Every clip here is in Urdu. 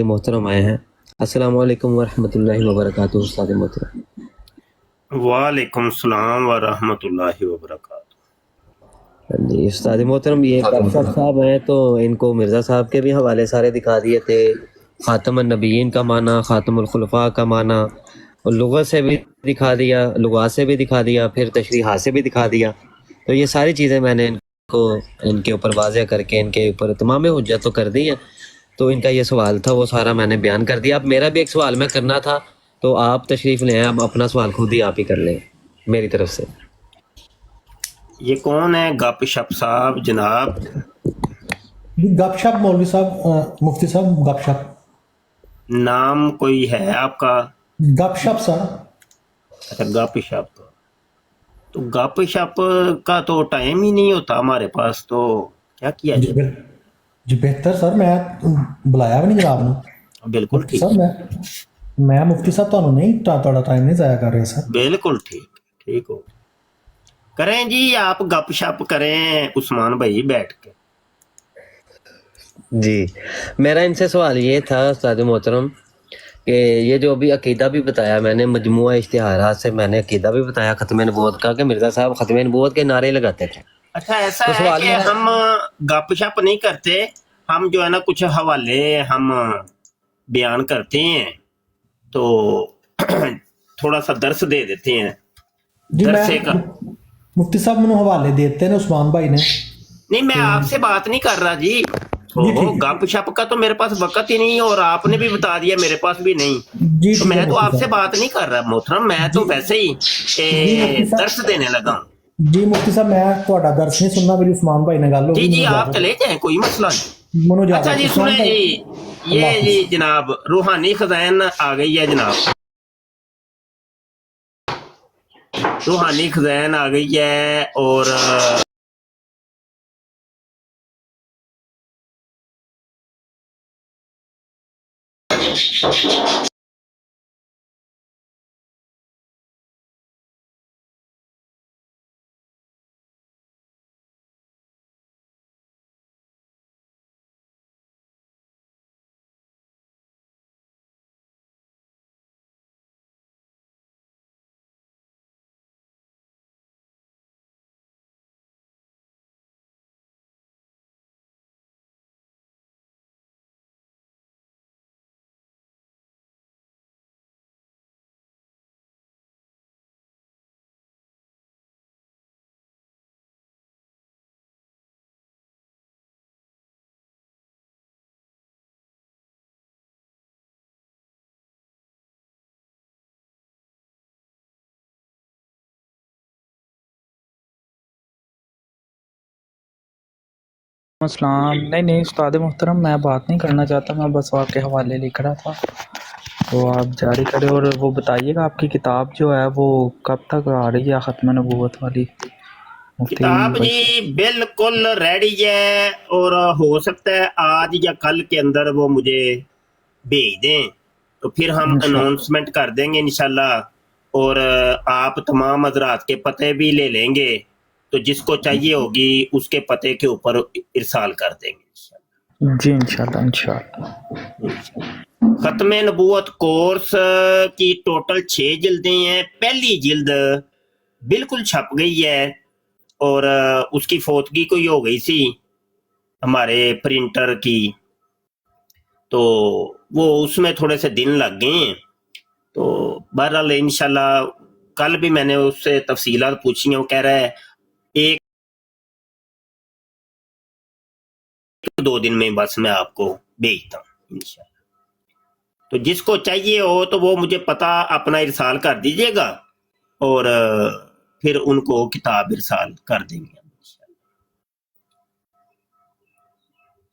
محترم آئے ہیں. السلام علیکم ورحمۃ اللہ وبرکاتہ. استاد محترم. وعلیکم السلام ورحمۃ اللہ وبرکاتہ. جی استاد محترم، یہ ڈاکٹر صاحب ہیں تو ان کو مرزا صاحب کے بھی حوالے سارے دکھا دیے تھے. خاتم النبیین کا معنی، خاتم الخلفاء کا معنی، اور لغت سے بھی دکھا دیا، لغات سے بھی دکھا دیا، پھر تشریحات سے بھی دکھا دیا. تو یہ ساری چیزیں میں نے ان کے اوپر واضح کر کے ان کے اوپر تمام حجت تو کر دی ہیں. تو ان کا یہ سوال تھا، وہ سارا میں نے بیان کر دیا. اب میرا بھی ایک سوال میں کرنا تھا، تو آپ تشریف لیں. اب اپنا سوال خود ہی آپ ہی کر لیں میری طرف سے. یہ کون ہے گپ شپ صاحب جناب؟ گپ شپ مولوی صاحب، مفتی صاحب گپ شپ. نام کوئی ہے آپ کا؟ گپ شپ سر. اچھا گپ شپ. تو گپ شپ کا تو ٹائم ہی نہیں ہوتا ہمارے پاس، تو کیا کیا جی جائے؟ جی بہتر سر، میں بلایا بھی نہیں جناب نے. بالکل مفتی ٹھیک، صاحب میں مفتی صاحب تمہیں نہیں تھوڑا ٹائم نہیں ضائع کر رہے سر. بالکل ٹھیک ٹھیک ہو. کریں جی، آپ گپ شپ کریں عثمان بھائی بیٹھ کے. جی میرا ان سے سوال یہ تھا استاد محترم کہ یہ جو ابھی عقیدہ بھی بتایا میں نے، مجموعہ اشتہارات سے میں نے عقیدہ بھی بتایا ختم نبوت کا، کہ مرزا صاحب ختم نبوت کے نعرے لگاتے تھے. اچھا ایسا تو ہے سوال کہ میرا، ہم گپ شپ نہیں کرتے، ہم جو ہے نا کچھ حوالے ہم بیان کرتے ہیں، تو تھوڑا سا درس دے دیتے ہیں. جی میں درسے کا مفتی صاحب مجھے حوالے دیتے ہیں عثمان بھائی نے. نہیں، میں آپ سے بات نہیں کر رہا جی. جی ٹھیک ہے. گپ شپ کا تو میرے پاس وقت ہی نہیں، اور آپ نے بھی بتا دیا میرے پاس بھی نہیں. جی تو ٹھیک ہے میں تو مفتی آپ سے صاحب. بات نہیں کر رہا محترم، میں تو ویسے ہی جی مفتی درس صاحب، دینے لگا ہوں. جی مفتی صاحب میں تھوڑا درس نہیں سننا، میری عثمان بھائی نے گل جی ہوگی. جی منو آپ چلے جائیں، کوئی مسئلہ نہیں. منو اچھا اجازت جی عثمان سنیں بھائی. جی، اللہ یہ حافظ. جی جناب روحانی خزائن آ گئی ہے جناب، روحانی خزائن آ گئی ہے. اور السلام. نہیں استاد محترم میں بات نہیں کرنا چاہتا، میں بس آپ کے حوالے لکھ رہا تھا، تو آپ جاری کریں. اور وہ بتائیے گا آپ کی کتاب جو ہے وہ کب تک آ رہی ہے، ختم نبوت والی؟ مفتی کتاب بھائی جی بالکل ریڈی ہے، اور ہو سکتا ہے آج یا کل کے اندر وہ مجھے بھیج دیں، تو پھر ہم اناؤنسمنٹ کر دیں گے انشاءاللہ. اور آپ تمام حضرات کے پتے بھی لے لیں گے، تو جس کو چاہیے ہوگی اس کے پتے کے اوپر ارسال کر دیں گے جی انشاءاللہ. ختم نبوت کورس کی ٹوٹل 6 جلدیں ہیں. پہلی جلد بالکل چھپ گئی ہے، اور اس کی فوتگی کوئی ہو گئی سی ہمارے پرنٹر کی، تو وہ اس میں تھوڑے سے دن لگ گئے ہیں. تو بہرحال انشاءاللہ کل بھی میں نے اس سے تفصیلات پوچھی ہیں، وہ کہہ رہا ہے 1-2 دن میں بس میں آپ کو بھیجتا ہوں انشاءاللہ. تو جس کو چاہیے ہو تو وہ مجھے پتہ اپنا ارسال کر دیجیے گا، اور پھر ان کو کتاب ارسال کر دیں گے.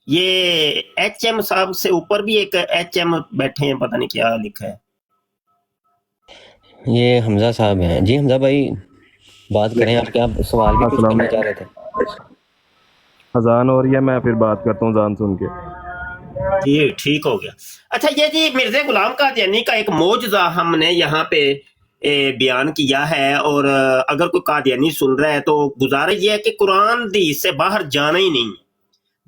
یہ ایچ ایم صاحب سے اوپر بھی ایک ایچ ایم بیٹھے ہیں، پتہ نہیں کیا لکھا ہے. یہ حمزہ صاحب ہیں. جی حمزہ بھائی بات کریں، آپ کیا سوال بھی کچھ السلام کرنا چاہ رہے تھے؟ اذان ہو رہی ہے، میں پھر بات کرتا ہوں اذان سن کے. جی ٹھیک ہو گیا. اچھا یہ جی مرزا غلام قادیانی کا ایک معجزہ ہم نے یہاں پہ بیان کیا ہے، اور اگر کوئی قادیانی سن رہا ہے تو گزارش یہ ہے کہ قرآن حدیث سے باہر جانا ہی نہیں.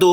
2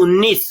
19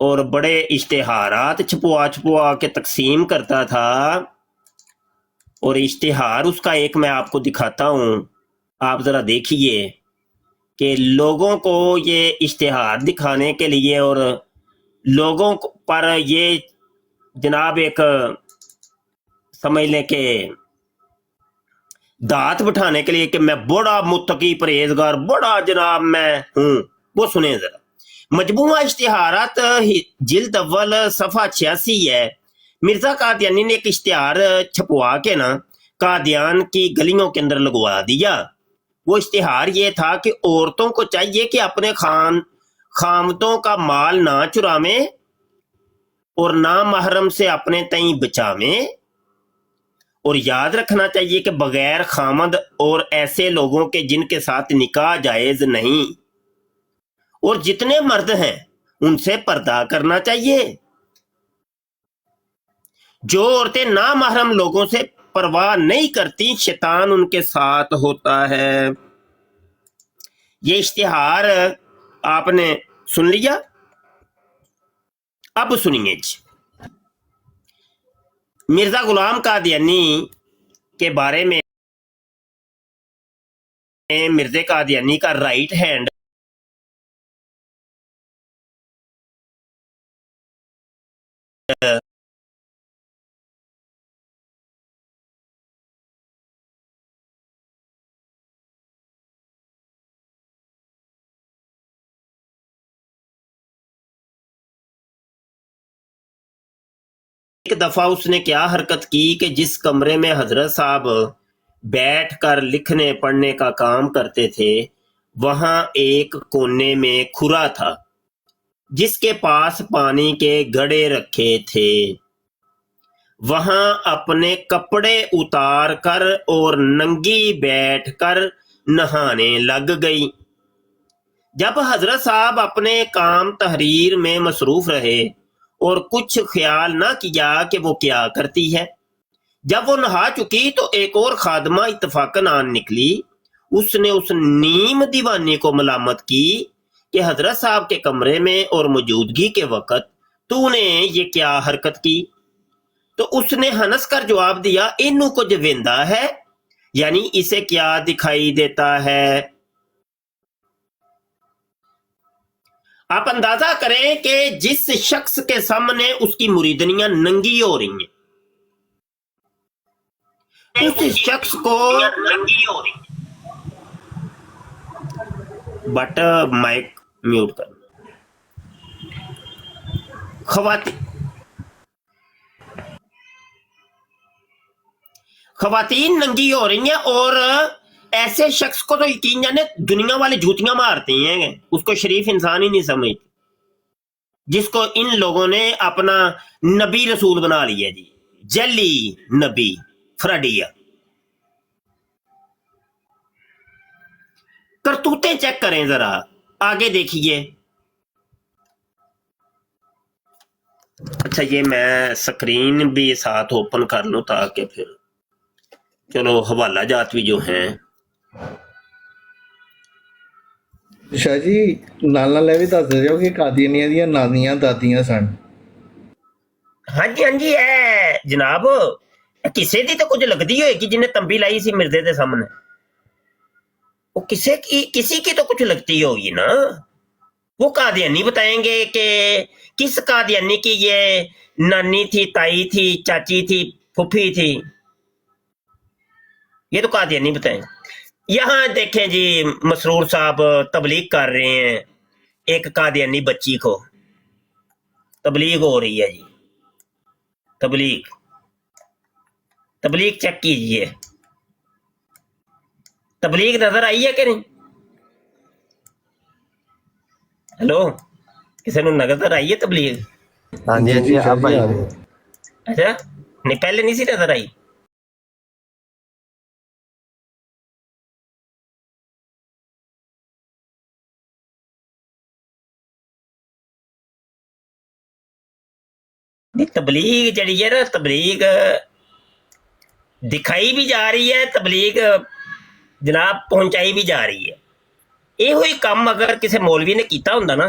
اور بڑے اشتہارات چھپوا کے تقسیم کرتا تھا. اور اشتہار اس کا ایک میں آپ کو دکھاتا ہوں, آپ ذرا دیکھیے کہ لوگوں کو یہ اشتہار دکھانے کے لیے اور لوگوں پر یہ جناب ایک سمجھ لیں کہ دانت بٹھانے کے لیے کہ میں بڑا متقی پرہیزگار بڑا جناب میں ہوں, وہ سنیں ذرا. مجموعہ اشتہارات جلد اول صفحہ 86 ہے. مرزا قادیانی نے ایک اشتہار چھپوا کے نا قادیان کی گلیوں کے اندر لگوا دیا. وہ اشتہار یہ تھا کہ عورتوں کو چاہیے کہ اپنے خامدوں کا مال نہ چرامیں اور نہ محرم سے اپنے تئیں بچاویں, اور یاد رکھنا چاہیے کہ بغیر خامد اور ایسے لوگوں کے جن کے ساتھ نکاح جائز نہیں, اور جتنے مرد ہیں ان سے پردہ کرنا چاہیے. جو عورتیں نامحرم لوگوں سے پرواہ نہیں کرتی شیطان ان کے ساتھ ہوتا ہے. یہ اشتہار آپ نے سن لیا. اب سنیے جی, مرزا غلام قادیانی کے بارے میں مرزا قادیانی کا رائٹ ہینڈ ایک دفعہ اس نے کیا حرکت کی کہ جس کمرے میں حضرت صاحب بیٹھ کر لکھنے پڑھنے کا کام کرتے تھے وہاں ایک کونے میں کھرا تھا جس کے پاس پانی کے گھڑے رکھے تھے. وہاں اپنے کپڑے اتار کر اور ننگی بیٹھ کر نہانے لگ گئی. جب حضرت صاحب اپنے کام تحریر میں مصروف رہے اور کچھ خیال نہ کیا کہ وہ کیا کرتی ہے, جب وہ نہا چکی تو ایک اور خادمہ اتفاقاً آن نکلی. اس نے اس نیم دیوانی کو ملامت کی کہ حضرت صاحب کے کمرے میں اور موجودگی کے وقت تو نے یہ کیا حرکت کی. تو اس نے ہنس کر جواب دیا, انو کچھ ویندا ہے, یعنی اسے کیا دکھائی دیتا ہے. آپ اندازہ کریں کہ جس شخص کے سامنے اس کی مریدنیاں ننگی ہو رہی ہیں اس شخص کو بٹ مائک میوٹ کرنا. خواتین ننگی ہو رہی ہیں اور ایسے شخص کو تو یقین جانے دنیا والے جھوتیاں مارتے ہیں, اس کو شریف انسان ہی نہیں سمجھتے, جس کو ان لوگوں نے اپنا نبی رسول بنا لیا جی, جلی نبی فراڈیا. کرتوتیں چیک کریں ذرا, آگے دیکھیے. اچھا یہ میں سکرین بھی ساتھ اوپن کر لوں تاکہ پھر چلو حوالہ جات بھی جو ہیں. شاہ جی نال نال یہ بھی دس دے کہ قادیانیاں دیاں نانیاں دادیاں سن. ہاں جی ہے جناب, کسے دی تو کچھ لگتی ہوئے گی جنہیں تمبی لائی سی مرزے دے سامنے, وہ کسی کی تو کچھ لگتی ہوگی نا. وہ قادیانی بتائیں گے کہ کس قادیانی کی یہ نانی تھی, تائی تھی, چاچی تھی, پھوپھی تھی, یہ تو قادیانی بتائیں. یہاں دیکھیں جی مسرور صاحب تبلیغ کر رہے ہیں, ایک قادیانی بچی کو تبلیغ ہو رہی ہے جی. تبلیغ چیک کیجئے, تبلیغ نظر آئی ہے کہ نہیں؟ ہلو, کسی نے نظر آئی ہے تبلیغ؟ ہاں جی, ہاں جی, اب آئی ہے. اچھا نہیں پہلے نہیں سی نظر آئی. تبلیغ جڑی ہے نا, تبلیغ دکھائی بھی جا رہی ہے, تبلیغ جناب پہنچائی بھی جا رہی ہے. یہ ہوئی کام اگر کسی مولوی نے کیتا ہوں نا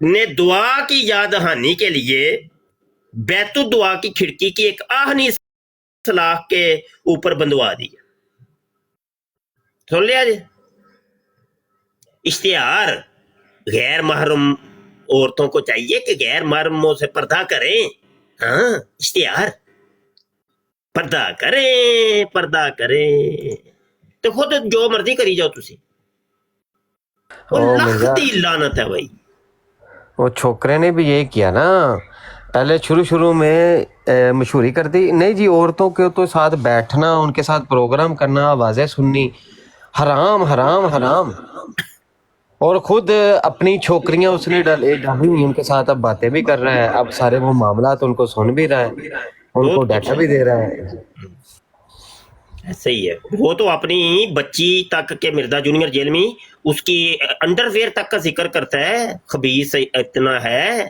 نے دعا کی یاد دہانی کے لیے بیت الدعا کی کھڑکی کی ایک آہنی سلاخ کے اوپر بندوا دیا. سن لیا جی. اشتہار غیر محرم عورتوں کو چاہیے کہ غیر محرموں سے پردہ کریں. ہاں اشتہار پردہ کریں تو خود جو مرضی کری جاؤ تسی. وہ او لکھ مرزا دی لعنت ہے بھائی. وہ چھوکرے نے بھی یہی کیا نا. پہلے شروع میں مشہوری کر دی نہیں جی عورتوں کے تو ساتھ بیٹھنا ان کے ساتھ پروگرام کرنا آوازیں سننی حرام حرام حرام. اور خود اپنی چھوکریاں اس نے ڈالی ہوئی ان کے ساتھ اب باتیں بھی کر رہا ہے. اب سارے وہ معاملات ان کو سن بھی رہا ہے ان کو ڈاٹا بھی دے رہا ہے. ایسا ہی ہے. وہ تو اپنی بچی تک کے مرزا جونیئر جیل میں اس کی انڈر ویئر تک کا ذکر کرتا ہے. خبیث اتنا ہے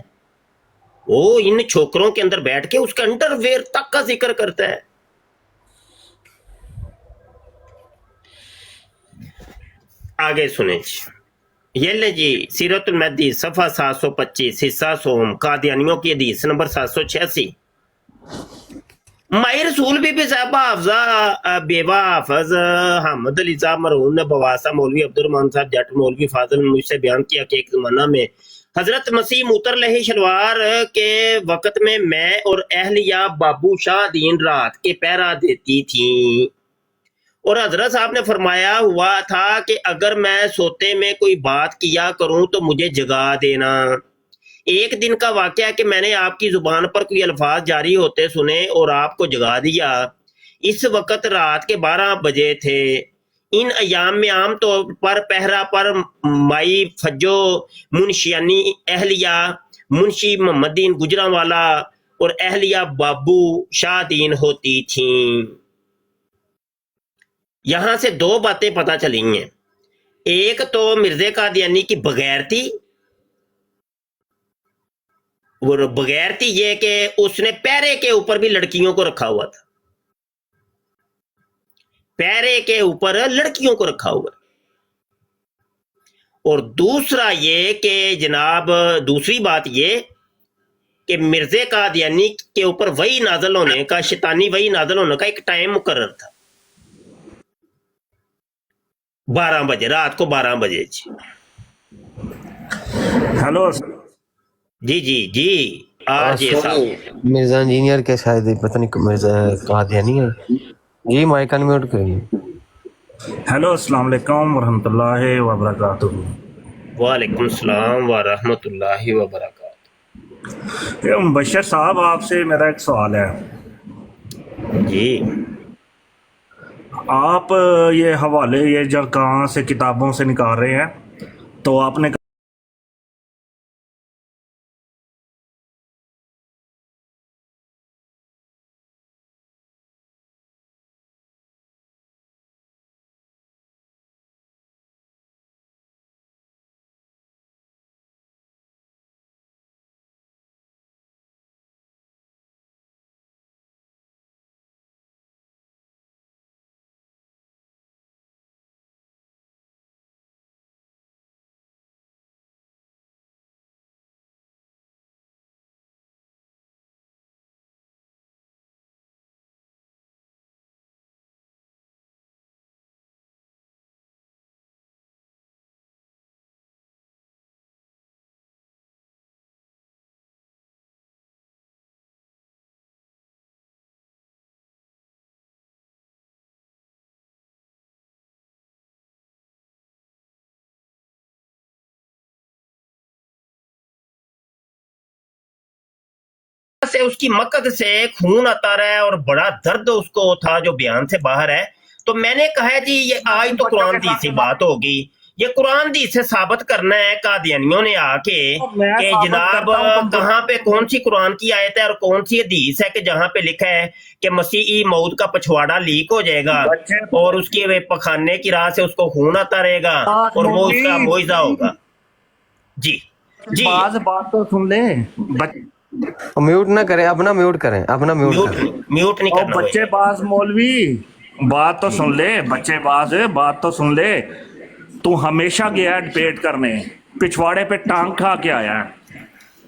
وہ ان چھوکروں کے اندر بیٹھ کے اس کے انڈر ویئر تک کا ذکر کرتا ہے. آگے سنیں جی. یہ لے جی سیرت المہدی صفحہ 725 حصہ سوم قادیانیوں کی حدیث نمبر 786. مائی رسول بی بی صاحبہ حافظہ بیوہ حافظ حامد علی صاحب مرحوم نے بواسہ مولوی عبدالرحمن صاحب جٹ مولوی فاضل مجھ سے بیان کیا کہ ایک زمانہ میں حضرت مسیح موتر لہی شلوار کے وقت میں اور اہلیہ بابو شاہ دین رات کے پہرا دیتی تھیں اور حضرت صاحب نے فرمایا ہوا تھا کہ اگر میں سوتے میں کوئی بات کیا کروں تو مجھے جگا دینا. ایک دن کا واقعہ کہ میں نے آپ کی زبان پر کوئی الفاظ جاری ہوتے سنے اور آپ کو جگا دیا. اس وقت رات کے 12 بجے تھے. ان ایام میں عام طور پر پہرا پر مائی فجو منشیانی اہلیہ منشی محمد دین گجرانوالا اور اہلیہ بابو شاہ دین ہوتی تھیں. یہاں سے 2 باتیں پتہ چلی ہیں. ایک تو مرزا قادیانی کی بغیرتی، وہ بغیرتی یہ کہ اس نے پیرے کے اوپر بھی لڑکیوں کو رکھا ہوا تھا. پیرے کے اوپر لڑکیوں کو رکھا ہوا. اور دوسرا یہ کہ جناب دوسری بات یہ کہ مرزا قادیانی کے اوپر وحی نازل ہونے کا شیطانی وحی نازل ہونے کا ایک ٹائم مقرر تھا. 12 بجے رات کو 12 بجے. ہیلو جی آج یہ صاحب مرزا انجینئر کے شاید پتہ نہیں مرزا قادیانی ہے جی. مائک انمیوٹ کریے. ہیلو السلام علیکم ورحمۃ اللہ وبرکاتہ. وعلیکم السلام ورحمۃ اللہ وبرکاتہ. مبشر صاحب آپ سے میرا ایک سوال ہے. جی آپ یہ حوالے یہ جب کہاں سے کتابوں سے نکال رہے ہیں تو آپ نے سے اس کی مقد سے خون آتا رہا ہے اور بڑا درد اس کو تھا جو بیان سے باہر ہے. تو میں نے کہا جی یہ آج تو قرآن حدیث سے بات ہوگی. یہ قرآن حدیث سے ثابت کرنا ہے قادیانیوں نے آ کے کہ جناب کہاں پہ کون سی قرآن کی آیت ہے اور کون سی حدیث ہے کہ جہاں پہ لکھا ہے کہ مسیحی موت کا پچھواڑا لیک ہو جائے گا اور اس کے پخانے کی راہ سے اس کو خون آتا رہے گا اور وہ اس کا معجزہ ہوگا. جی بات تو سن لیں. میوٹ نہ کریں اپنا میوٹ کریں میوٹ نہیں کرنا. بچے باز مولوی بات تو سن لے. بچے باز بات تو سن لے. تو ہمیشہ گیا ڈبیٹ کرنے پچھواڑے پہ ٹانگ کھا کے آیا ہے.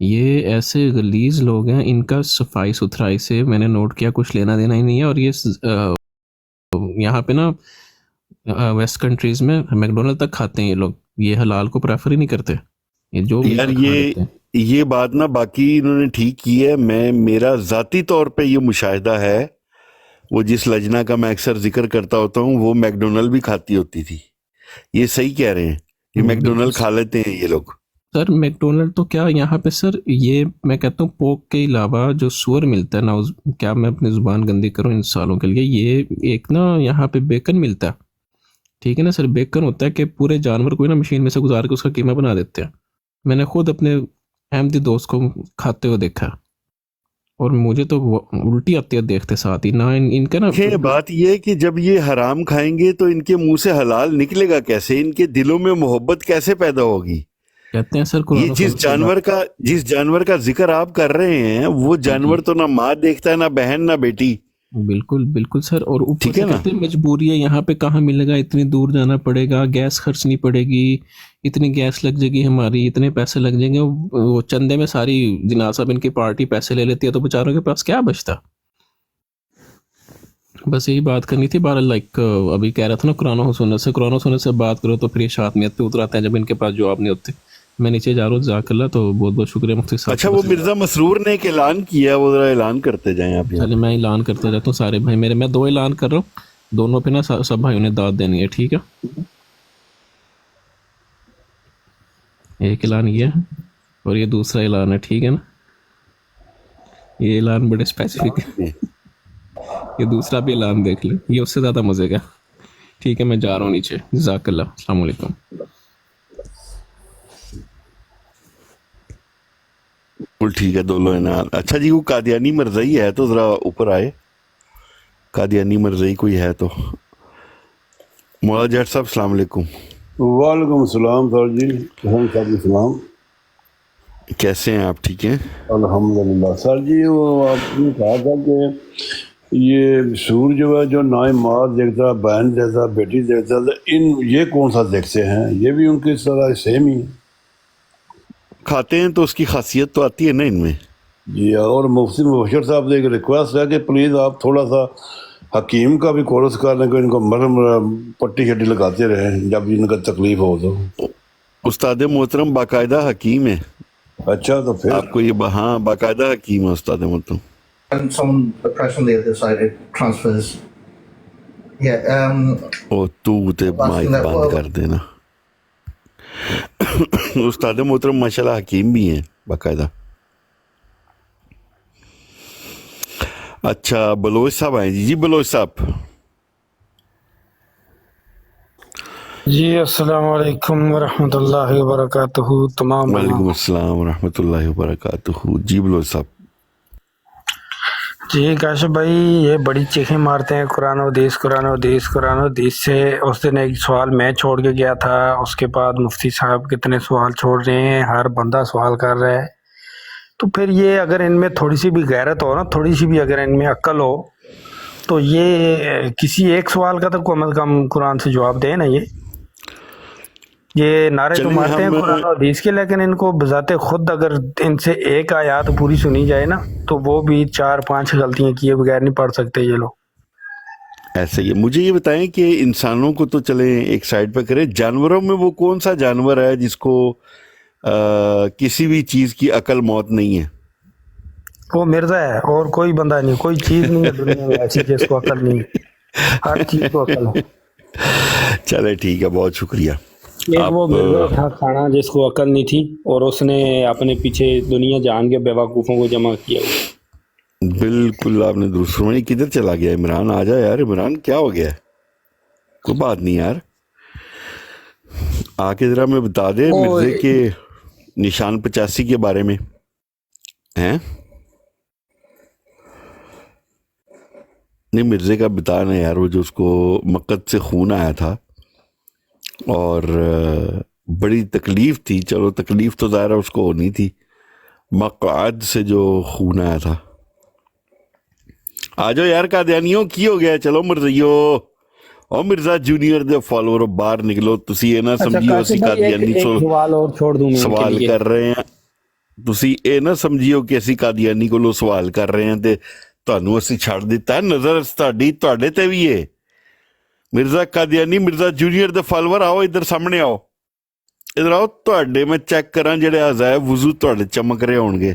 یہ ایسے غلیظ لوگ ہیں، ان کا صفائی ستھرائی سے میں نے نوٹ کیا کچھ لینا دینا ہی نہیں ہے. اور یہ یہاں پہ نا ویسٹ کنٹریز میں میکڈونلڈ تک کھاتے ہیں یہ لوگ، یہ حلال کو پریفر ہی نہیں کرتے، یہ جو یار یہ بات نا باقی انہوں نے ٹھیک کی ہے. میرا ذاتی طور پہ یہ مشاہدہ ہے، وہ جس لجنا کا میں اکثر ذکر کرتا ہوتا ہوں وہ میکڈونلڈ بھی کھاتی ہوتی تھی. یہ صحیح کہہ رہے ہیں، یہ میکڈونلڈ کھا لیتے ہیں یہ لوگ. سر میکڈونلڈ تو کیا یہاں پہ سر، یہ میں کہتا ہوں پوک کے علاوہ جو سور ملتا ہے نا، کیا میں اپنی زبان گندی کروں ان سالوں کے لیے، یہ ایک نا یہاں پہ بیکن ملتا ہے، ٹھیک ہے نا سر. بیکن ہوتا ہے کہ پورے جانور کو نا مشین میں سے گزار کے اس کا قیمہ بنا دیتے ہیں. میں نے خود اپنے احمدی دوست کو کھاتے ہوئے دیکھا اور مجھے تو الٹی آتی ہے دیکھتے ساتھ ہی. نہ ان کا نا بات یہ ہے کہ جب یہ حرام کھائیں گے تو ان کے منہ سے حلال نکلے گا کیسے؟ ان کے دلوں میں محبت کیسے پیدا ہوگی؟ کہتے ہیں سر یہ جس جانور کا ذکر آپ کر رہے ہیں وہ جانور تو نہ ماں دیکھتا ہے، نہ بہن، نہ بیٹی. بالکل بالکل سر. اور اوپر سے کہتے ہیں مجبوری ہے، یہاں پہ کہاں ملے گا، اتنی دور جانا پڑے گا، گیس خرچنی پڑے گی، اتنی گیس لگ جائے گی ہماری، اتنے پیسے لگ جائیں گے. وہ چندے میں ساری جناب صاحب ان کی پارٹی پیسے لے لیتی ہے تو بیچاروں کے پاس کیا بچتا. بس یہی بات کرنی تھی. بہرحال لائک ابھی کہہ رہا تھا نا قرآن و سنت سے بات کرو تو پھر یہ شاطمیت پہ اتر آتے ہیں جب ان کے پاس جواب نہیں ہوتے. میں نیچے جا رہا ہوں، جزاک اللہ. تو بہت بہت شکریہ مفتی صاحب. اچھا وہ مرزا مسرور نے ایک اعلان کیا، وہ ذرا اعلان کرتے جائیں آپ. چلے میں اعلان کرتا جاتا ہوں. سارے بھائی میرے، میں 2 اعلان کر رہا ہوں، دونوں پہ نا سب بھائیوں نے داد دینی ہے، ٹھیک ہے. ایک اعلان یہ ہے اور یہ دوسرا اعلان ہے، ٹھیک ہے نا. یہ اعلان بڑے اسپیسیفک ہے. یہ دوسرا بھی اعلان دیکھ لیں، یہ اس سے زیادہ مزے کا. ٹھیک ہے میں جا رہا ہوں نیچے. جزاک اللہ. السلام علیکم. ٹھیک ہے دونوں اعلان. اچھا جی وہ قادیانی مرزائی ہے تو ذرا اوپر آئے. قادیانی مرزائی کوئی ہے تو. مولانا جٹ صاحب السلام علیکم. وعلیکم السلام سر جی. السلام. کیسے ہیں آپ؟ ٹھیک ہیں الحمدللہ. سر جی وہ آپ نے کہا تھا کہ یہ سور جو ہے جو نہ ماں دیکھتا، بہن دیکھتا، بیٹی دیکھتا، یہ کون سا دیکھتے ہیں؟ یہ بھی ان کی طرح سیم ہی کھاتے ہیں تو اس کی خاصیت تو آتی ہے نا ان میں. جی. اور مفتی مبشر صاحب سے ایک ریکویسٹ ہے کہ پلیز آپ تھوڑا سا حکیم کا بھی کورس کر لیں کہ ان کو مرم پٹی شٹی لگاتے رہیں جب ان کا تکلیف ہو تو. استاد محترم باقاعدہ حکیم ہے. اچھا تو پھر آپ کو یہ ہاں باقاعدہ حکیم ہے استاد محترم. تو مائک بند کر دینا. استاد محترم ماشاءاللہ حکیم بھی ہیں باقاعدہ. اچھا بلوچ صاحب آئے جی. بلوچ صاحب جی. السلام علیکم ورحمۃ اللہ وبرکاتہ. تمام وعلیکم السلام ورحمۃ اللہ وبرکاتہ. جی بلوچ صاحب. جی کاشف بھائی یہ بڑی چیخیں مارتے ہیں قرآن و حدیث قرآن و حدیث قرآن و حدیث سے. اس دن ایک سوال میں چھوڑ کے گیا تھا، اس کے بعد مفتی صاحب کتنے سوال چھوڑ رہے ہیں، ہر بندہ سوال کر رہا ہے. تو پھر یہ اگر ان میں تھوڑی سی بھی غیرت ہو نا، تھوڑی سی بھی اگر ان میں عقل ہو تو یہ کسی ایک سوال کا تو کم از کم قرآن سے جواب دے نا. یہ نعرے تو مارتے ہیں قرآن و حدیث کے، لیکن ان کو بذات خود اگر ان سے ایک آیات پوری سنی جائے نا تو وہ بھی 4-5 غلطیاں کیے بغیر نہیں پڑھ سکتے یہ لوگ. ایسا ہی. مجھے یہ بتائیں کہ انسانوں کو تو چلیں ایک سائڈ پہ کریں، جانوروں میں وہ کون سا جانور ہے جس کو کسی بھی چیز کی عقل موت نہیں ہے؟ وہ مرزا ہے اور کوئی بندہ نہیں، کوئی چیز نہیں ہے دنیا میں ایسی جس کو عقل نہیں. ہر چیز کو عقل ہے. چلے ٹھیک ہے، بہت شکریہ. ایک وہ مرزا تھا کھانا جس کو عقل نہیں تھی اور اس نے اپنے پیچھے دنیا جان کے بیوقوفوں کو جمع کیا. بالکل آپ نے درست فرمایا. کدھر چلا گیا عمران؟ آ جا یار عمران، کیا ہو گیا؟ کوئی بات نہیں یار، آ کے ذرا میں بتا دے مرزے کے نشان 85 کے بارے میں ہیں. نہیں مرزے کا بتانا یار، وہ جو اس کو مقد سے خون آیا تھا اور بڑی تکلیف تھی. چلو تکلیف تو ظاہر اس کو ہونی تھی، مقعد سے جو خون آیا تھا. آ جاؤ یار قادیانیوں، کی ہو گیا؟ چلو مرزیو اور مرزا جونیئر دے فالوور باہر نکلو. تسی یہ نہ سمجھیو اسی قادیانی سوال اور چھوڑ دوں میں سوال کر رہے ہیں. ਤੁਸੀਂ ਇਹ ਨਾ ਸਮਝਿਓ ਕਿ ਅਸੀਂ ਕਾਦੀਆਨੀ ਕੋਲੋਂ ਸਵਾਲ ਕਰ ਰਹੇ ਹਾਂ ਤੇ ਤੁਹਾਨੂੰ ਅਸੀਂ ਛੱਡ ਦਿੱਤਾ। ਨਜ਼ਰ ਤੁਹਾਡੀ ਤੁਹਾਡੇ ਤੇ ਵੀ ਹੈ। ਮਿਰਜ਼ਾ ਕਾਦੀਆਨੀ, ਮਿਰਜ਼ਾ ਜੂਨੀਅਰ ਦੇ ਫਾਲੋਅਰ, ਆਓ ਇੱਧਰ ਸਾਹਮਣੇ ਆਓ, ਇੱਧਰ ਆਓ। ਤੁਹਾਡੇ ਮੈਂ ਚੈੱਕ ਕਰਾਂ ਜਿਹੜੇ ਅਜ਼ਾਇਬ ਵਜ਼ੂ ਤੁਹਾਡੇ ਚਮਕ ਰਹੇ ਹੋਣਗੇ।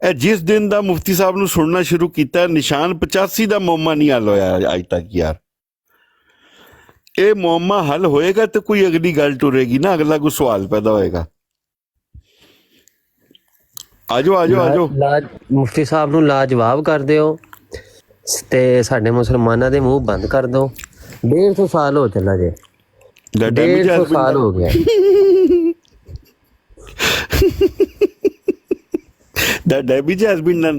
ਇਹ ਜਿਸ ਦਿਨ ਦਾ ਮੁਫਤੀ ਸਾਹਿਬ ਨੂੰ ਸੁਣਨਾ ਸ਼ੁਰੂ ਕੀਤਾ, ਨਿਸ਼ਾਨ 85 ਦਾ ਮੁਅੰਮਾ ਨਹੀਂ ਹੱਲ ਹੋਇਆ ਅੱਜ ਤੱਕ ਯਾਰ। ਇਹ ਮੁਅੰਮਾ ਹੱਲ ਹੋਏਗਾ ਤੇ ਕੋਈ ਅਗਲੀ ਗੱਲ ਟੁਰੇਗੀ ਨਾ, ਅਗਲਾ ਕੋਈ ਸਵਾਲ ਪੈਦਾ ਹੋਏਗਾ। ਆਜੋ ਆਜੋ ਆਜੋ। ਮੁਫਤੀ ਸਾਹਿਬ ਨੂੰ ਲਾਜਵਾਬ ਕਰ ਦਿਓ ਤੇ ਸਾਡੇ ਮੁਸਲਮਾਨਾਂ ਦੇ ਮੂੰਹ ਬੰਦ ਕਰ ਦਿਓ। 150 ਸਾਲ ਹੋ ਚੱਲਾ ਜੇ, 150 ਸਾਲ ਹੋ ਗਿਆ। That damage has been done.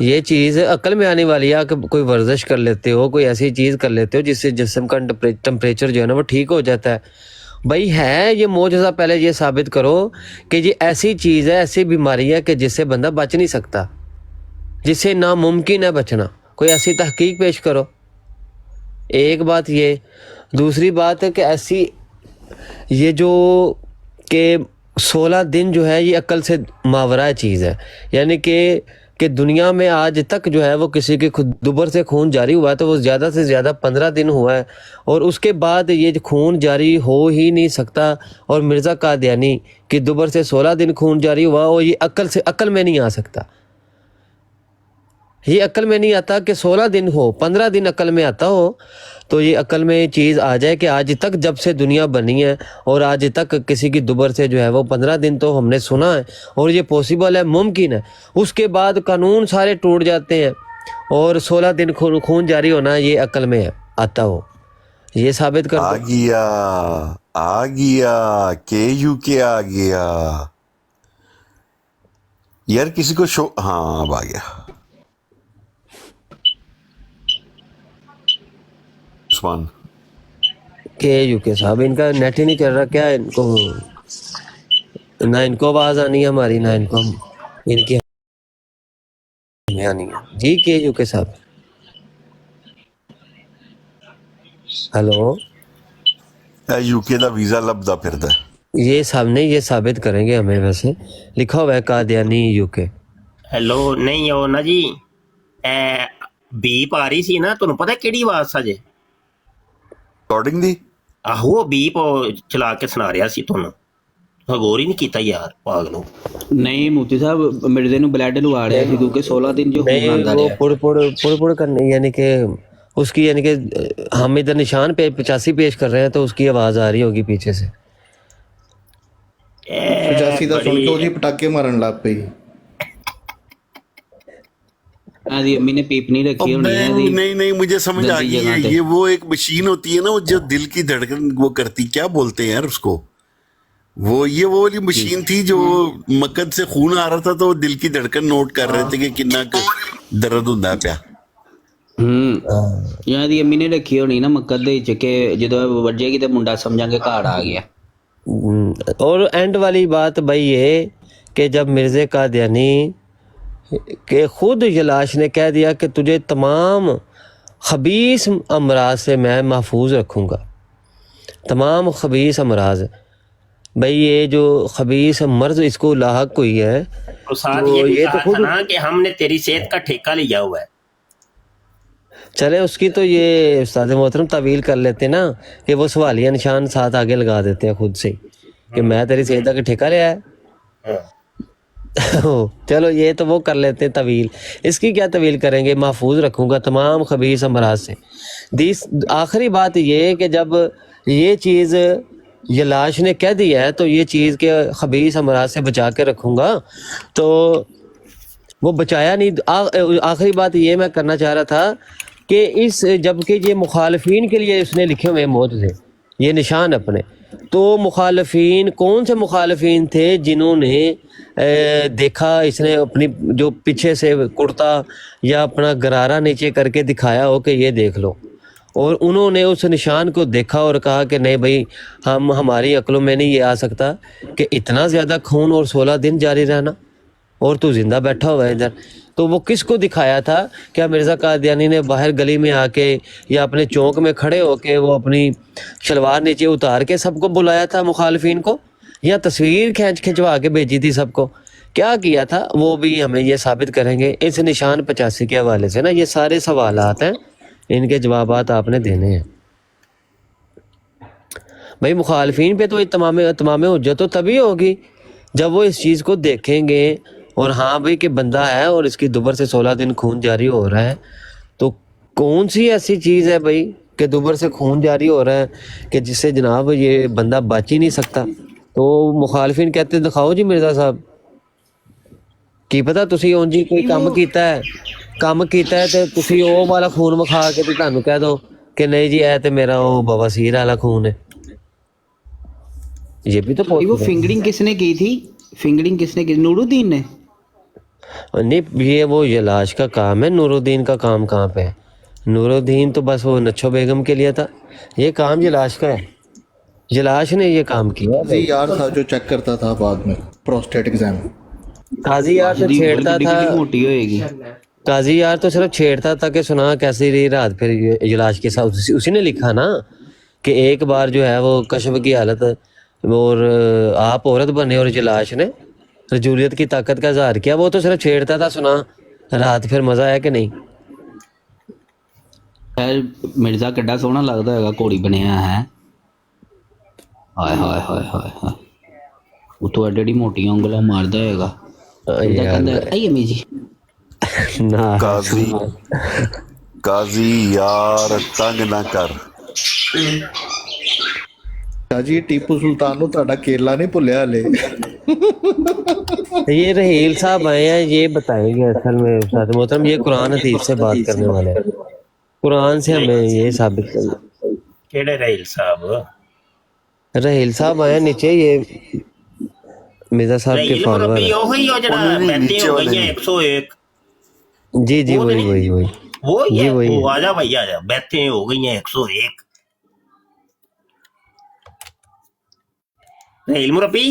یہ چیز عقل میں آنے والی ہے کہ کوئی ورزش کر لیتے ہو, کوئی ایسی چیز کر لیتے ہو جس سے جسم کا ٹمپریچر جو ہے نا وہ ٹھیک ہو جاتا ہے. بھائی ہے یہ معجزہ, پہلے یہ ثابت کرو کہ یہ ایسی چیز ہے, ایسی بیماری ہے کہ جس سے بندہ بچ نہیں سکتا, جس سے ناممکن ہے بچنا. کوئی ایسی تحقیق پیش کرو. ایک بات یہ. دوسری بات ہے کہ ایسی یہ جو کہ 16 دن جو ہے یہ عقل سے ماورہ چیز ہے, یعنی کہ دنیا میں آج تک جو ہے وہ کسی کے دوبر سے خون جاری ہوا ہے تو وہ زیادہ سے زیادہ 15 دن ہوا ہے, اور اس کے بعد یہ خون جاری ہو ہی نہیں سکتا. اور مرزا قادیانی کی دوبر سے 16 دن خون جاری ہوا, اور یہ عقل میں نہیں آ سکتا. یہ عقل میں نہیں آتا کہ 16 دن ہو, 15 دن عقل میں آتا ہو تو یہ عقل میں چیز آ جائے کہ آج تک جب سے دنیا بنی ہے اور آج تک کسی کی دوبر سے جو ہے وہ 15 دن تو ہم نے سنا ہے, اور یہ پاسبل ہے, ممکن ہے. اس کے بعد قانون سارے ٹوٹ جاتے ہیں اور 16 دن خون جاری ہونا یہ عقل میں آتا ہو. یہ ثابت کر آ گیا کہ یو کے آ گیا یار, کسی کو ہاں اب آ گیا. عثمان کہ یو کے صاحب ان کا نیٹ ہی نہیں چل رہا کیا, ان کو نہ ان کو آواز آنی ہے ہماری, نہ ان کو ان کی آنی ہے. جی کہ یو کے صاحب, ہلو. یو کے دا ویزا لبدا پھردا ہے. یہ سامنے یہ ثابت کریں گے ہمیں, ویسے لکھا ہوا ہے قادیانی یو کے. ہیلو نہیں ہو نا جی, بیپ آ رہی سی نا, تمہیں پتا کیڑی آواز سا جے ریکارڈنگ دی؟ آہو بیپ چلا کے سنا رہا سی, تمہیں غور ہی نہیں کیتا یار پاگلو. نہیں مفتی صاحب مرزے نو بلڈ لوا رہا سی کیونکہ 16 دن جو خون آندا رہا پڑ کرنے, یعنی کہ اس کی, یعنی کہ ہم ادھر نشان پہ 85 پیش کر رہے ہیں تو اس کی آواز آ رہی ہوگی پیچھے سے. 85 ਦਾ ਸੁਣ ਕੇ ਉਹ ਜੀ ਪਟਾਕੇ ਮਾਰਨ ਲੱਗ ਪਈ. امی نے پیپ نہیں رکھی ہونی ہے. نہیں مجھے سمجھ آ گئی ہے, یہ وہ ایک مشین ہوتی ہے نا وہ جو دل کی دھڑکن وہ کرتی, کیا بولتے ہیں یار اس کو, وہ والی مشین تھی جو مقد سے خون آ رہا تھا تو وہ دل کی دھڑکن نوٹ کر رہے تھے کہ کتنا درد ہوندا پیا. یہاں دی امی نے رکھی ہونی نا مقد دے وچ کہ جدوں وجے گی تے منڈا سمجھاں گے گھاڑ آ گیا. اور اینڈ والی بات بھائی یہ کہ جب مرزا قادیانی کہ خود یلاش نے کہہ دیا کہ تجھے تمام خبیث امراض سے میں محفوظ رکھوں گا, تمام خبیث امراض. بھئی یہ جو خبیث مرض اس کو لاحق ہوئی ہے, استاد یہ بھی کہا تھا نا کہ ہم نے تیری صحت کا ٹھیکہ لیا ہوا ہے. چلے اس کی تو یہ استاد محترم طویل کر لیتے نا کہ وہ سوالیہ نشان ساتھ آگے لگا دیتے ہیں خود سے کہ میں تیری صحت کا ٹھیکہ لیا ہے. چلو یہ تو وہ کر لیتے ہیں طویل, اس کی کیا طویل کریں گے, محفوظ رکھوں گا تمام خبیث امراض سے. آخری بات یہ ہے کہ جب یہ چیز یلاش نے کہہ دیا ہے تو یہ چیز کے خبیث امراض سے بچا کے رکھوں گا, تو وہ بچایا نہیں. آخری بات یہ میں کرنا چاہ رہا تھا کہ جبکہ یہ مخالفین کے لیے اس نے لکھے ہوئے معجزے, یہ نشان اپنے, تو مخالفین کون سے مخالفین تھے جنہوں نے دیکھا اس نے اپنی جو پیچھے سے کرتا یا اپنا گرارہ نیچے کر کے دکھایا ہو کہ یہ دیکھ لو, اور انہوں نے اس نشان کو دیکھا اور کہا کہ نہیں بھائی ہماری عقلوں میں نہیں یہ آ سکتا کہ اتنا زیادہ خون اور 16 دن جاری رہنا, اور تو زندہ بیٹھا ہوا ہے ادھر. تو وہ کس کو دکھایا تھا؟ کیا مرزا قادیانی نے باہر گلی میں آ کے یا اپنے چوک میں کھڑے ہو کے وہ اپنی شلوار نیچے اتار کے سب کو بلایا تھا مخالفین کو, یا تصویر کھنچوا کے بھیجی تھی سب کو؟ کیا کیا تھا وہ بھی ہمیں یہ ثابت کریں گے اس نشان 85 کے حوالے سے نا. یہ سارے سوالات ہیں, ان کے جوابات آپ نے دینے ہیں. بھائی مخالفین پہ تو تمام حجت تو تبھی ہوگی جب وہ اس چیز کو دیکھیں گے, اور ہاں بھائی کہ بندہ ہے اور اس کی دوبر سے 16 دن خون جاری ہو رہا ہے. تو کون سی ایسی چیز ہے بھائی کہ دوبر سے خون جاری ہو رہا ہے کہ جس سے جناب یہ بندہ بچ ہی نہیں سکتا؟ تو مخالفین کہتے دکھاؤ جی مرزا صاحب, کی پتا تسی اون جی کوئی کام کیتا ہے تے تسی او والا خون مکھا کے تے تانوں کہہ دو کہ نہیں جی اے تے میرا او بواسیر والا خون ہے. یہ بھی تو وہ فنگرنگ کس نے کی تھی؟ فنگرنگ کس نے کی؟ نور الدین نے. نہیں یہ وہ جلاش کا کام ہے، نورالدین کا کام کہاں پہ ہے؟ نورالدین تو بس وہ نچھو بیگم کے لیے تھا، یہ کام جلاش کا ہے، جلاش نے یہ کام کیا. قاضی یار تھا جو چیک کرتا تھا بعد میں پروسٹیٹ ایگزام. قاضی یار تو چھیڑتا تھا، موٹی ہوئے گی. قاضی یار تو صرف چھیڑتا تھا کہ سنا کیسی رہی رات پھر جلاش کے ساتھ. اسی نے لکھا نا کہ ایک بار جو ہے وہ کشف کی حالت اور آپ عورت بنے اور جلاش نے رجولیت کی طاقت کا اظہار کیا. وہ تو صرف چھیڑتا تھا سنا رات پھر مزہ آیا کہ نہیں. خیر مرزا کڈا سوہنا لگتا ہے گھوڑی بنیا ہے. ہائے ہائے ہائے ہائے ہائے وہ تو ایڈی موٹیاں انگلاں ماردا ہے گا. امی جی قاضی یار تنگ نہ کر. شاہ جی ٹیپو سلطان نو تہاڈا کیلا نہیں بھلیا ہلے. یہ رحیل صاحب آئے ہیں، یہ بتائیں گے اصل میں استاد محترم یہ قرآن حدیث سے بات کرنے والے ہیں، قرآن سے ہمیں یہ ثابت کرنا. کیڑے رحیل صاحب؟ رحیل صاحب آئے نیچے، یہ مرزا صاحب کے رحیل فالوور مربی ہیں. وہی ہو جڑا بیٹھے ہو گئی ہیں 101. جی جی وہی وہی جی ہے وہی وہ. آجا بھائی آجا، بیٹھے ہو گئی ہیں 101. رحیل مربی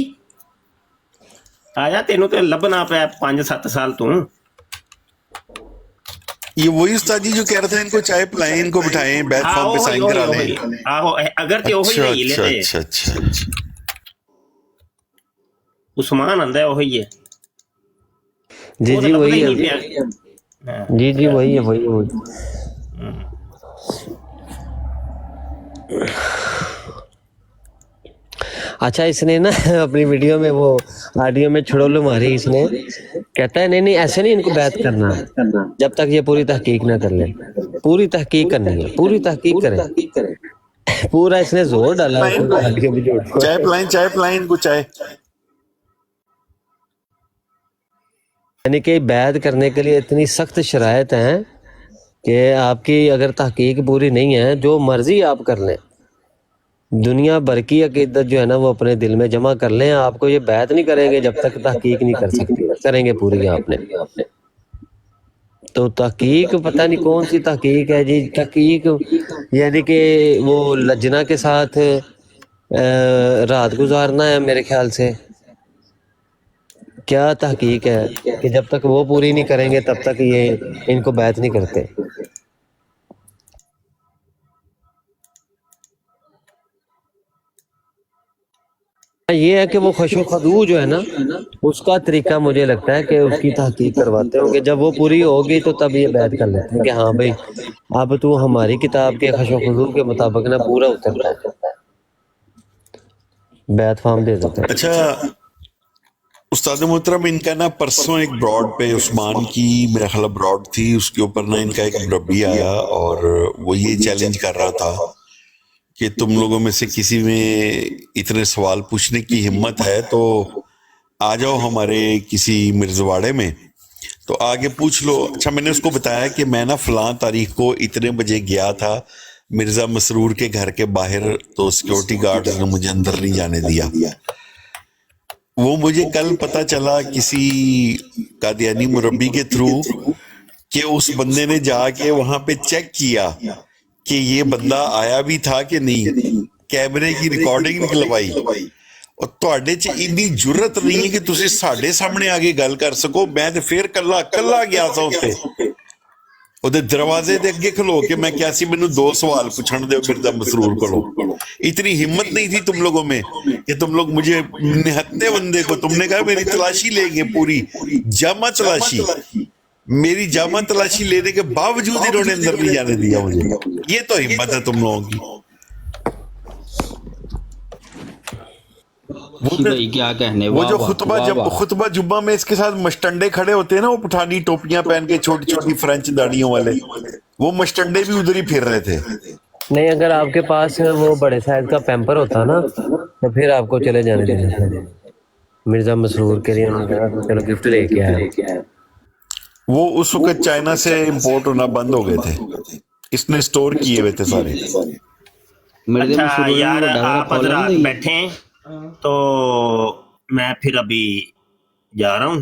آجا، تینوں تو لبنا پیا 5-7 سال تو. یہ وہی استاد جی جو کہہ رہا تھا ان کو چائے پلائیں، ان کو بٹھائیں، بیت فارم پہ سائن کرا لیں. اگر تے وہی رحیل ہے تے اچھا عثمان آندا ہے وہی ہے. جی جی وہی ہے جی جی وہی ہے وہی. اچھا اس نے نا اپنی ویڈیو میں وہ آڈیو میں چھڑولو ماری، اس نے کہتا ہے نہیں ایسے نہیں ان کو بیعت کرنا جب تک یہ پوری تحقیق نہ کر لیں. پوری تحقیق کرنی ہے، پوری تحقیق کریں. پورا اس نے زور ڈالا آڈیو میں جوڑ. چائے پلائیں ان کو چائے. یعنی کہ بیعت کرنے کے لیے اتنی سخت شرائط ہیں کہ آپ کی اگر تحقیق پوری نہیں ہے جو مرضی آپ کر لیں، دنیا بھر کی عقیدت جو ہے نا وہ اپنے دل میں جمع کر لیں، آپ کو یہ بیعت نہیں کریں گے جب تک تحقیق نہیں کر سکتے. کریں گے پوری آپ نے. تو تحقیق پتہ نہیں کون سی تحقیق ہے جی. تحقیق یعنی کہ وہ لجنا کے ساتھ رات گزارنا ہے میرے خیال سے. کیا تحقیق ہے کہ جب تک وہ پوری نہیں کریں گے تب تک یہ ان کو بیعت نہیں کرتے. یہ ہے کہ وہ خشوع و خضوع جو ہے نا اس کا طریقہ مجھے لگتا ہے کہ اس کی تحقیق کرواتے ہوں کہ جب وہ پوری ہوگی تو تب یہ بیعت کر لیتے ہیں کہ ہاں بھائی اب تو ہماری کتاب کے خشوع و خضوع کے مطابق نا پورا اترتا ہے، بیعت فارم دے دیتے ہیں. اچھا استاد محترم ان کا نا پرسوں ایک براڈ پہ عثمان کی میرا خیال براڈ تھی، اس کے اوپر نا ان کا ایک مربی آیا اور وہ یہ چیلنج کر رہا تھا کہ تم لوگوں میں سے کسی میں اتنے سوال پوچھنے کی ہمت ہے تو آ جاؤ ہمارے کسی مرزواڑے میں تو آگے پوچھ لو. اچھا میں نے اس کو بتایا کہ میں نا فلاں تاریخ کو اتنے بجے گیا تھا مرزا مسرور کے گھر کے باہر، تو سیکیورٹی گارڈز نے مجھے اندر نہیں جانے دیا. وہ مجھے کل پتا چلا کسی قادیانی مربی کے تھرو کہ اس بندے نے جا کے وہاں پہ چیک کیا کہ یہ بندہ آیا بھی تھا کہ نہیں، کیمرے کی ریکارڈنگ نکلوائی. اور تواڈے چ اتنی جرت نہیں ہے کہ تسی ساڈے سامنے آگے گل کر سکو. میں تے پھر کلا گیا تھا اوتے ਉਹਦੇ دروازے دے اگے کھلو کے میں کیا سی مینوں 2 سوال پوچھن دیو مرزا مسرور کولو. اتنی ہمت نہیں تھی تم لوگوں میں کہ تم لوگ مجھے نہتے بندے کو تم نے کہا میری تلاشی لیں گے، پوری جامع تلاشی. میری جامع تلاشی لینے کے باوجود انہوں نے اندر نہیں جانے دیا مجھے. یہ تو ہمت ہے تم لوگوں کی. وہ جو خطبہ جمعہ میں اس کے ساتھ مشٹنڈے کھڑے ہوتے ہیں نا، وہ پٹھانی ٹوپیاں پہن کے چھوٹی چھوٹی فرینچ داڑیوں والے، وہ مشٹنڈے بھی ادھر ہی پھر رہے تھے. نہیں اگر آپ کے پاس وہ بڑے سائز کا پیمپر ہوتا نا تو پھر آپ کو چلے جانے دینا. مرزا مسرور کے لیے انہوں نے کہا چلو گفٹ لے کے آیا. وہ اس وقت چائنا سے امپورٹ ہونا بند ہو گئے تھے، اس نے سٹور کیے ہوئے تھے سارے. اچھا یار آپ حضرات بیٹھے ہیں تو میں پھر ابھی جا رہا ہوں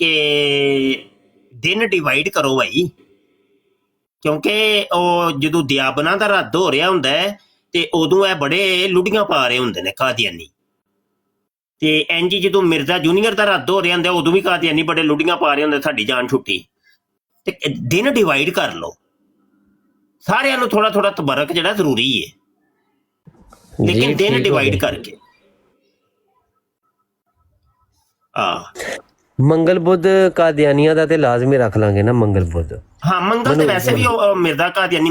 ਕਿ ਦਿਨ ਡਿਵਾਈਡ ਕਰੋ ਭਾਈ, ਕਿਉਂਕਿ ਉਹ ਜਦੋਂ ਦਿਆਬਨਾ ਦਾ ਰੱਦ ਹੋ ਰਿਹਾ ਹੁੰਦਾ ਹੈ ਤੇ ਉਦੋਂ ਇਹ ਬੜੇ ਲੁੱਡੀਆਂ ਪਾ ਰਹੇ ਹੁੰਦੇ ਨੇ ਕਾਦੀਆਨੀ, ਤੇ ਇੰਜ ਜਦੋਂ ਮਿਰਜ਼ਾ ਜੂਨੀਅਰ ਦਾ ਰੱਦ ਹੋ ਰਿਹਾ ਹੁੰਦਾ ਉਦੋਂ ਵੀ ਕਾਦੀਆਨੀ ਬੜੇ ਲੁੱਡੀਆਂ ਪਾ ਰਹੇ ਹੁੰਦੇ, ਸਾਡੀ ਜਾਨ ਛੁੱਟੀ। ਤੇ ਦਿਨ ਡਿਵਾਈਡ ਕਰ ਲਓ, ਸਾਰਿਆਂ ਨੂੰ ਥੋੜਾ ਥੋੜਾ ਤਬਰਕ ਜਿਹੜਾ ਜ਼ਰੂਰੀ ਹੈ, ਲੇਕਿਨ ਦਿਨ ਡਿਵਾਈਡ ਕਰਕੇ। ਮੰਗਲ ਬੁੱਧ ਕਾਦੀਆਨੀਆਂ ਦਾ ਤੇ ਲਾਜ਼ਮੀ ਰੱਖ ਲਾਂਗੇ ਨਾ, ਮੰਗਲ ਬੁੱਧ। ਹਾਂ ਮੰਗਲ ਤੇ ਵੈਸੇ ਵੀ ਉਹ ਮਿਰਜ਼ਾ ਕਾਦੀਆਨੀ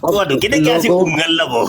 ਤੁਹਾਨੂੰ ਕਿਹਨੇ ਕਿਹਾ ਸੀ ਉਂਗਲ ਲਵੋ।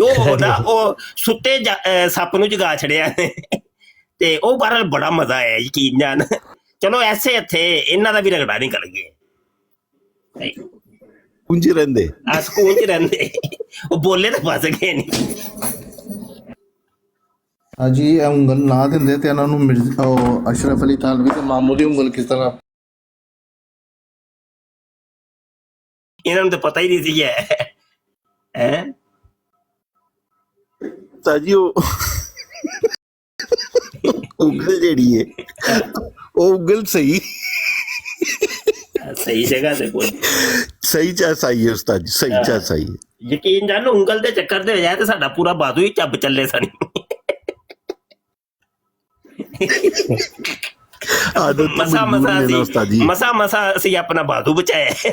ਉਹ ਨਾ ਉਹ ਸੁੱਤੇ ਸੱਪ ਨੂੰ ਜਗਾ ਛੜਿਆ ਤੇ ਉਹ ਬਾਹਰ ਬੜਾ ਮਜ਼ਾ ਆਇਆ ਯਕੀਨ ਜਾਨ। ਚਲੋ ਐਸੇ ਇੱਥੇ ਇਹਨਾਂ ਦਾ ਵੀ ਰਗੜਾ ਨਿਕਲ ਗਿਆ, ਉਂਝ ਰਹਿੰਦੇ ਸਕੂਲ ਚ ਰਹਿੰਦੇ, ਉਹ ਬੋਲੇ ਤਾਂ ਫਸ ਗਏ ਨਹੀਂ। ਹਾਂਜੀ ਇਹ ਉਂਗਲ ਨਾ ਦਿੰਦੇ ਤੇ ਇਹਨਾਂ ਨੂੰ ਅਸ਼ਰਫ ਅਲੀ ਥਾਨਵੀ ਤੇ ਮਾਮੂਲੀ ਉਂਗਲ ਕਿਸ ਤਰ੍ਹਾਂ। ਇਹਨਾਂ ਨੂੰ ਤਾਂ ਪਤਾ ਹੀ ਨਹੀਂ ਸੀ ਹੈ ਤਾਜੀ ਉਹ ਉਂਗਲ ਜਿਹੜੀ ਹੈ ਉਹ ਉਂਗਲ ਸਹੀ ਸਹੀ ਜਗ੍ਹਾ ਤੇ ਕੋਈ ਸਹੀ ਚਾ ਸਹੀ ਹੈ ਉਸਤਾਦ ਜੀ, ਸਹੀ ਚਾ ਸਹੀ ਹੈ। ਯਕੀਨ ਜਾਨ ਉਂਗਲ ਦੇ ਚੱਕਰ ਦੇ ਵਜਾਏ ਤੇ ਸਾਡਾ ਪੂਰਾ ਬਾਦੂ ਹੀ ਚੱਬ ਚੱਲੇ ਸਨ। ਮਸਾ ਅਸੀਂ ਆਪਣਾ ਬਾਦੂ ਬਚਾਇਆ।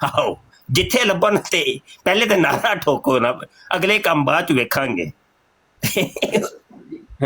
ਆਓ ਜਿੱਥੇ ਲੱਭਣ ਤੇ ਪਹਿਲੇ ਤੇ ਨਾਰਾ ਠੋਕੋ ਨਾ, ਅਗਲੇ ਕੰਮ ਬਾਅਦ ਚ ਵੇਖਾਂਗੇ।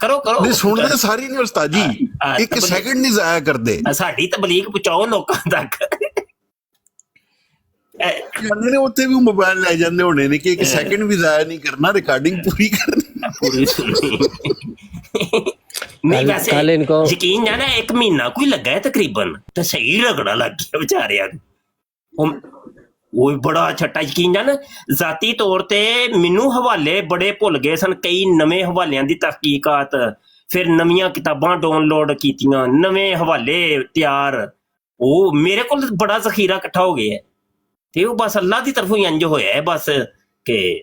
ਕਰੋ ਨਹੀਂ ਸੁਣਦੇ ਸਾਰੀ ਨੇ ਉਸਤਾਦ ਜੀ, ਇੱਕ ਸੈਕਿੰਡ ਨਹੀਂ ਜ਼ਾਇਆ ਕਰਦੇ। ਸਾਡੀ ਤਬਲੀਗ ਪਹੁੰਚਾਓ ਲੋਕਾਂ ਤੱਕ। ਕਹਿੰਦੇ ਨੇ ਉੱਥੇ ਵੀ ਮੋਬਾਈਲ ਲੈ ਜਾਂਦੇ ਹੋਣੇ ਨੇ ਕਿ ਇੱਕ ਸੈਕਿੰਡ ਵੀ ਜ਼ਾਇਆ ਨਹੀਂ ਕਰਨਾ, ਰਿਕਾਰਡਿੰਗ ਪੂਰੀ ਕਰਨੀ ਪੂਰੀ ਸੁਣਨੀ। ਨਹੀਂ ਵੈਸੇ ਯਕੀਨ ਜਾਣਾ 1 ਮਹੀਨਾ ਕੋਈ ਲੱਗਾ ਹੈ ਤਕਰੀਬਨ, ਤੇ ਸਹੀ ਰਗੜਾ ਲੱਗ ਗਿਆ ਵਿਚਾਰਿਆਂ ਨੂੰ। ਉਹ ਬੜਾ ਛੱਟਾ ਯਕੀਨ ਜਾਨ ਜ਼ਾਤੀ ਤੌਰ ਤੇ ਮੈਨੂੰ ਹਵਾਲੇ ਬੜੇ ਭੁੱਲ ਗਏ ਸਨ, ਕਈ ਨਵੇਂ ਹਵਾਲਿਆਂ ਦੀ ਤਹਿਕੀਕਾਤ, ਫਿਰ ਨਵੀਆਂ ਕਿਤਾਬਾਂ ਡਾਊਨਲੋਡ ਕੀਤੀਆਂ, ਨਵੇਂ ਹਵਾਲੇ ਤਿਆਰ, ਉਹ ਮੇਰੇ ਕੋਲ ਬੜਾ ਜ਼ਖੀਰਾ ਇਕੱਠਾ ਹੋ ਗਿਆ ਤੇ ਉਹ ਬਸ ਅੱਲਾ ਦੀ ਤਰਫੋਂ ਇੰਜ ਹੋਇਆ ਬਸ ਕਿ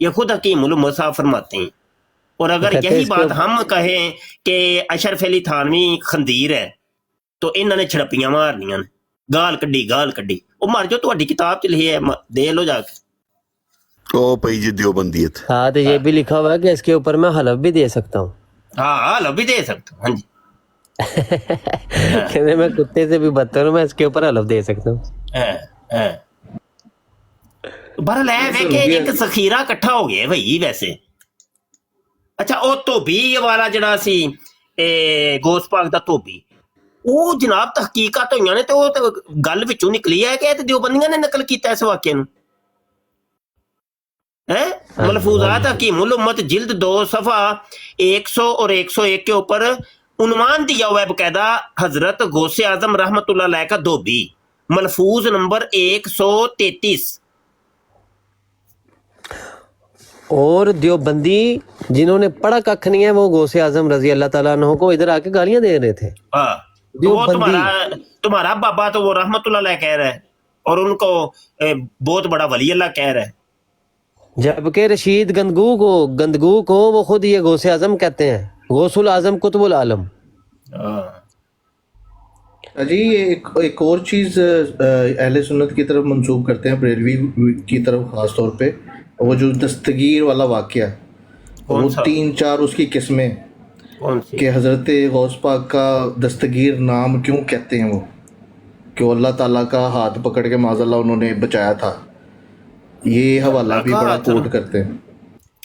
یہ خود حکیم الامت صاحب فرماتے ہیں. اور اگر کہتے ہیں یہی اس بات کے ہم کہیں کہ اشرف علی تھانوی خندیر ہے تو انہوں نے چھڑپیاں مارنیاں نے, گال کڈی وہ مر جو تہاڈی کتاب چ لکھی ہے, دے لو جا کے. او پئی جی دیوبندیت. ہاں تو یہ بھی لکھا ہوا ہے کہ اس کے اوپر میں حلف بھی دے سکتا ہوں. ہاں لو بھی دے سکتا ہوں. ہاں جی کہتے میں کتے سے بھی بدتر ہوں, میں اس کے اوپر حلف دے سکتا ہوں. بہرحال ہے کہ ایک ذخیرہ اکٹھا ہو گیا بھائی. ویسے اچھا وہ دھوبی والا جڑا سی گوس پاک دا دھوبی, وہ جناب تحقیقات ہوئی نے تو وہ گل وچوں نکلی ہے کہ دیوبندیاں نے نقل کیتا اس واقعے نو. ملفوظات حکیم الامت جلد 2 صفحہ 100 اور 101 کے اوپر عنوان دیا ہوا ہے باقاعدہ, حضرت غوث اعظم رحمت اللہ علیہ کا دھوبی, ملفوظ نمبر 133. اور دیوبندی جنہوں نے پڑھا ککھ نہیں ہے وہ غوث اعظم رضی اللہ تعالیٰ عنہ کو ادھر آ کے گالیاں دے رہے تھے. وہ تمہارا بابا تو وہ رحمت اللہ علیہ کہہ رہا ہے اور ان کو بہت بڑا ولی اللہ کہہ رہا ہے, جبکہ رشید گندگو کو وہ خود یہ غوث اعظم کہتے ہیں, غوث الاعظم قطب العالم. جی یہ ایک اور چیز اہل سنت کی طرف منسوب کرتے ہیں, بریلوی کی طرف خاص طور پہ, وہ جو دستگیر والا واقعہ, وہ 3-4 اس کی قسمیں کہ حضرت غوث پاک کا دستگیر نام کیوں کہتے ہیں وہ, کہ وہ اللہ تعالیٰ کا ہاتھ پکڑ کے معاذ اللہ انہوں نے بچایا تھا. یہ حوالہ بھی بڑا کوٹ کرتے ہیں.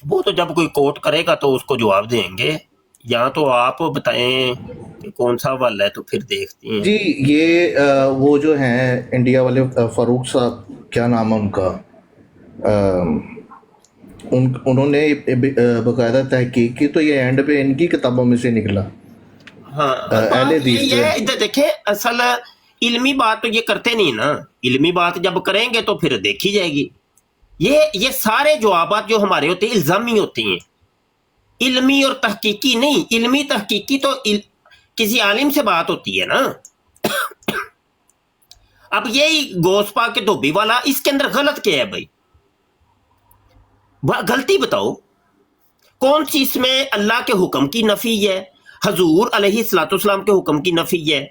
وہ تو جب کوئی کوٹ کرے گا تو اس کو جواب دیں گے, یا تو آپ بتائیں کہ کون سا حوالہ ہے تو پھر دیکھتے ہیں. جی یہ وہ جو ہیں انڈیا والے فاروق صاحب, کیا نام ہے ان کا, انہوں نے باقاعدہ تحقیق کی تو یہ اینڈ پہ ان کی کتابوں میں سے نکلا. ہاں ادھر دیکھیں, اصل علمی بات تو یہ کرتے نہیں نا, علمی بات جب کریں گے تو پھر دیکھی جائے گی. یہ سارے جوابات جو ہمارے ہوتے ہیں الزامی ہوتے ہیں, علمی اور تحقیقی نہیں. علمی تحقیقی تو کسی عالم سے بات ہوتی ہے نا. اب یہی غوث پاک کے دھوبی والا, اس کے اندر غلط کیا ہے بھائی؟ غلطی بتاؤ کون سی اس میں اللہ کے حکم کی نفی ہے, حضور علیہ الصلوۃ والسلام کے حکم کی نفی ہے,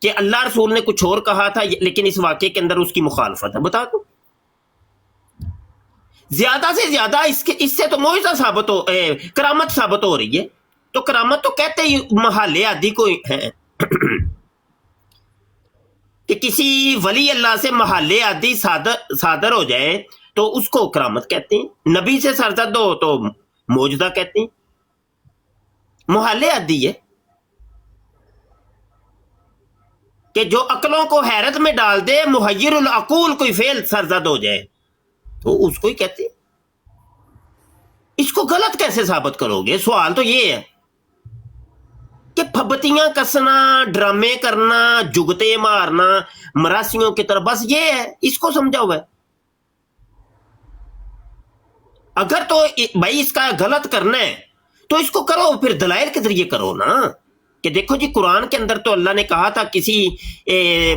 کہ اللہ رسول نے کچھ اور کہا تھا لیکن اس واقعے کے اندر اس کی مخالفت ہے؟ بتا دو. زیادہ سے زیادہ اس سے تو معجزہ ثابت ہو, کرامت ثابت ہو رہی ہے. تو کرامت تو کہتے ہی محال عادی کو ہے کہ کسی ولی اللہ سے محال عادی صادر ہو جائے تو اس کو کرامت کہتے ہیں, نبی سے سرزد ہو تو معجزہ کہتے ہیں. محال عادی ہے کہ جو عقلوں کو حیرت میں ڈال دے, محیر العقول کوئی فعل سرزد ہو جائے تو اس کو ہی کہتے ہیں. اس کو غلط کیسے ثابت کرو گے؟ سوال تو یہ ہے کہ پھبتیاں کسنا, ڈرامے کرنا, جگتے مارنا مراسیوں کی طرف, بس یہ ہے, اس کو سمجھا ہوا ہے. اگر تو بھائی اس کا غلط کرنا ہے تو اس کو کرو, پھر دلائل کے ذریعے کرو نا, کہ دیکھو جی قرآن کے اندر تو اللہ نے کہا تھا کسی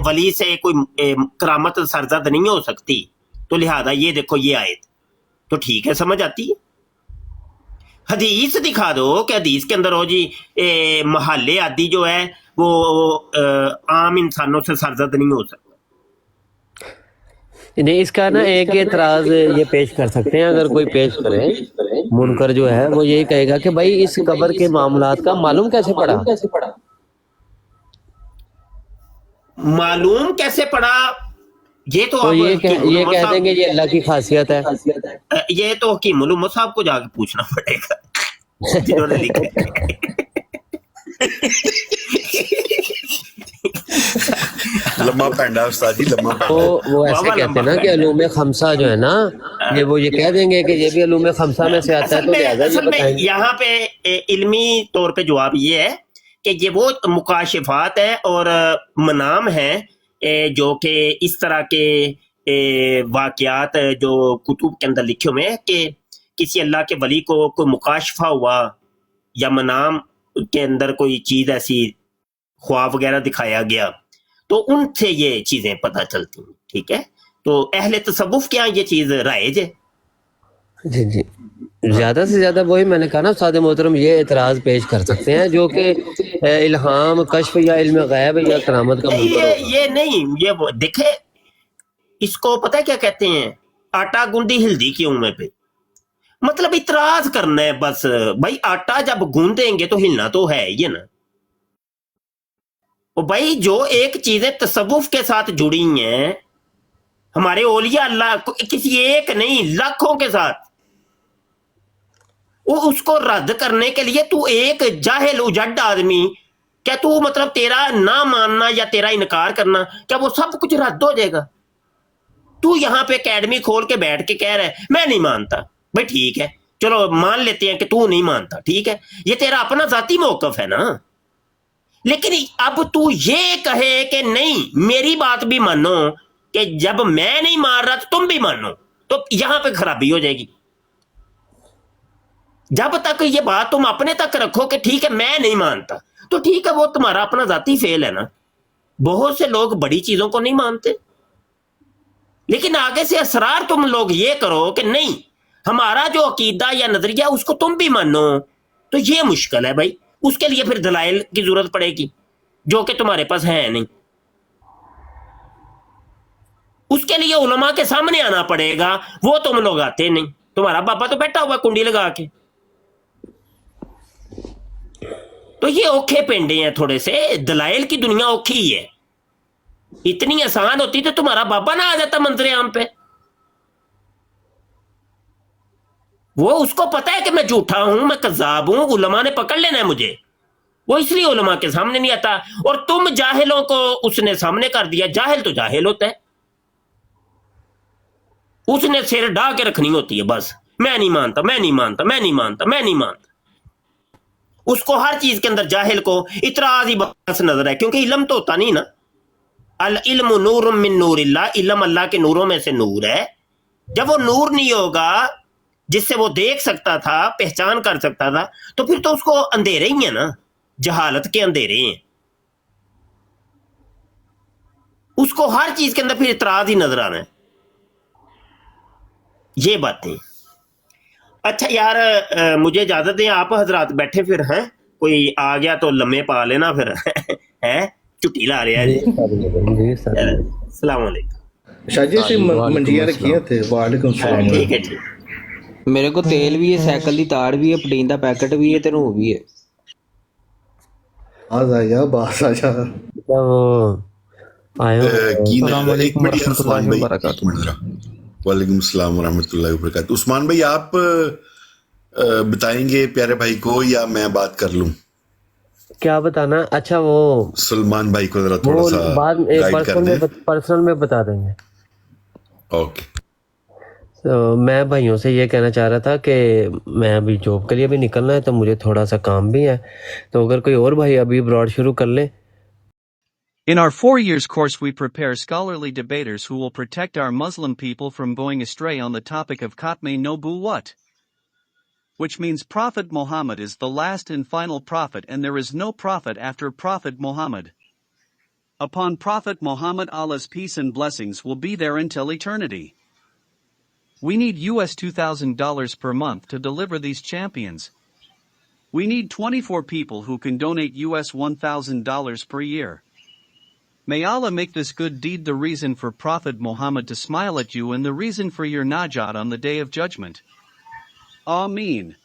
ولی سے کوئی کرامت سرزد نہیں ہو سکتی, تو لہذا یہ دیکھو یہ آیت تو ٹھیک ہے, سمجھ آتی ہے. حدیث دکھا دو کہ حدیث کے اندر ہو جی محال عادی جو ہے وہ عام انسانوں سے سرزد نہیں ہو سکتا. نہیں, اس کا نا ایک اعتراض یہ پیش کر سکتے ہیں, اگر کوئی پیش کرے منکر جو ہے وہ یہی کہے گا کہ بھائی اس قبر کے معاملات کا معلوم کیسے پڑا؟ معلوم کیسے پڑا یہ تو یہ کہہ دیں گے یہ اللہ کی خاصیت ہے. یہ تو حکیم الامت صاحب کو جا کے پوچھنا پڑے گا جنہوں نے لکھا. وہ ایسے کہتے ہیں نا کہ علوم خمسہ جو ہے نا, یہ کہہ دیں گے کہ یہ بھی علوم خمسہ میں سے آتا ہے, تو لہٰذا یہ بتائیں گے. یہاں پہ علمی طور پہ جواب یہ ہے کہ یہ وہ مکاشفات ہے اور منام ہیں جو کہ اس طرح کے واقعات جو کتب کے اندر لکھے ہوئے ہیں کہ کسی اللہ کے ولی کو کوئی مکاشفہ ہوا یا منام کے اندر کوئی چیز ایسی خواب وغیرہ دکھایا گیا, تو ان سے یہ چیزیں پتہ چلتی ہیں. ٹھیک ہے, تو اہل تصوف کیا یہ چیز رائج ہے. جی جی زیادہ سے زیادہ وہی میں نے کہا نا استاد محترم یہ اعتراض پیش کر سکتے ہیں جو کہ الہام کشف یا علم غیب یا کرامت کا منکر ہوگا. یہ نہیں یہ دیکھے اس کو پتہ ہے کیا کہتے ہیں آٹا گوندی ہلدی کیوں میں پہ مطلب اعتراض کرنا ہے بس بھائی آٹا جب گوندیں گے تو ہلنا تو ہے یہ نا بھائی جو ایک چیزیں تصوف کے ساتھ جڑی ہیں ہمارے اولیاء اللہ کسی ایک نہیں لاکھوں کے ساتھ وہ اس کو رد کرنے کے لیے تو ایک جاہل اجڈ آدمی کیا تو مطلب تیرا نہ ماننا یا تیرا انکار کرنا کیا وہ سب کچھ رد ہو جائے گا تو یہاں پہ اکیڈمی کھول کے بیٹھ کے کہہ رہا ہے میں نہیں مانتا بھائی ٹھیک ہے چلو مان لیتے ہیں کہ تو نہیں مانتا ٹھیک ہے یہ تیرا اپنا ذاتی موقف ہے نا لیکن اب تو یہ کہے کہ نہیں میری بات بھی مانو کہ جب میں نہیں مان رہا تو تم بھی مانو تو یہاں پہ خرابی ہو جائے گی جب تک یہ بات تم اپنے تک رکھو کہ ٹھیک ہے میں نہیں مانتا تو ٹھیک ہے وہ تمہارا اپنا ذاتی فعل ہے نا بہت سے لوگ بڑی چیزوں کو نہیں مانتے لیکن آگے سے اسرار تم لوگ یہ کرو کہ نہیں ہمارا جو عقیدہ یا نظریہ اس کو تم بھی مانو تو یہ مشکل ہے بھائی اس کے لیے پھر دلائل کی ضرورت پڑے گی جو کہ تمہارے پاس ہے نہیں اس کے لیے علماء کے سامنے آنا پڑے گا وہ تم لوگ آتے نہیں تمہارا بابا تو بیٹھا ہوا کنڈی لگا کے تو یہ اوکھے پینڈے ہیں تھوڑے سے دلائل کی دنیا اوکھی ہے اتنی آسان ہوتی تو تمہارا بابا نہ آ جاتا منظر عام پہ وہ اس کو پتا ہے کہ میں جھوٹا ہوں میں کذاب ہوں علماء نے پکڑ لینا ہے مجھے وہ اس لیے علماء کے سامنے نہیں آتا اور تم جاہلوں کو اس نے سامنے کر دیا جاہل تو جاہل ہوتا ہے اس نے سر ڈھا کے رکھنی ہوتی ہے بس میں نہیں مانتا میں نہیں مانتا میں نہیں مانتا میں نہیں مانتا اس کو ہر چیز کے اندر جاہل کو اعتراض ہی بس نظر ہے کیونکہ علم تو ہوتا نہیں نا العلم نور من نور اللہ علم اللہ کے نوروں میں سے نور ہے جب وہ نور نہیں ہوگا جس سے وہ دیکھ سکتا تھا پہچان کر سکتا تھا تو پھر تو اس کو اندھیرے ہی ہیں نا جہالت کے اندھیرے ہیں اس کو ہر چیز کے اندر پھر اعتراض ہی نظر آنا ہے یہ باتیں اچھا یار مجھے اجازت دیں آپ حضرات بیٹھے پھر ہیں کوئی آ گیا تو لمحے پا لینا پھر ہے چھٹی لا رہا ہے جی السلام علیکم شاہ جی سے منجیاں رکھی تھے وعلیکم السلام ٹھیک ہے جی میرے کو تیل بھی ہے سائیکل دی تاڑ بھی ہے پٹین دا پیکٹ بھی ہے تے رو بھی ہے باز آ جا باز آ جا السلام علیکم ورحمۃ اللہ وبرکاتہ وعلیکم السلام ورحمۃ اللہ وبرکاتہ عثمان بھائی آپ بتائیں گے پیارے بھائی کو یا میں بات کر لوں کیا بتانا اچھا وہ سلمان بھائی کو ذرا تھوڑا سا بعد گائیڈ کر دیں پرسنل میں بتا دیں گے اوکے میں بھائیوں سے یہ کہنا چاہ رہا تھا کہ میں ابھی جاب کے لیے بھی نکلنا ہے تو مجھے تھوڑا سا کام بھی ہے تو اگر کوئی اور بھائی ابھی براڈ شروع کر لے In our 4 years course we prepare scholarly debaters who will protect our Muslim people from going astray on the topic of Khatme Nubuwwat, which means Prophet Muhammad is the last and final prophet and there is no prophet after Prophet Muhammad. Upon Prophet Muhammad Allah's peace and blessings will be there until eternity. We need US $2,000 per month to deliver these champions. We need 24 people who can donate US $1,000 per year. May Allah make this good deed the reason for Prophet Muhammad to smile at you and the reason for your najat on the Day of Judgment. Ameen.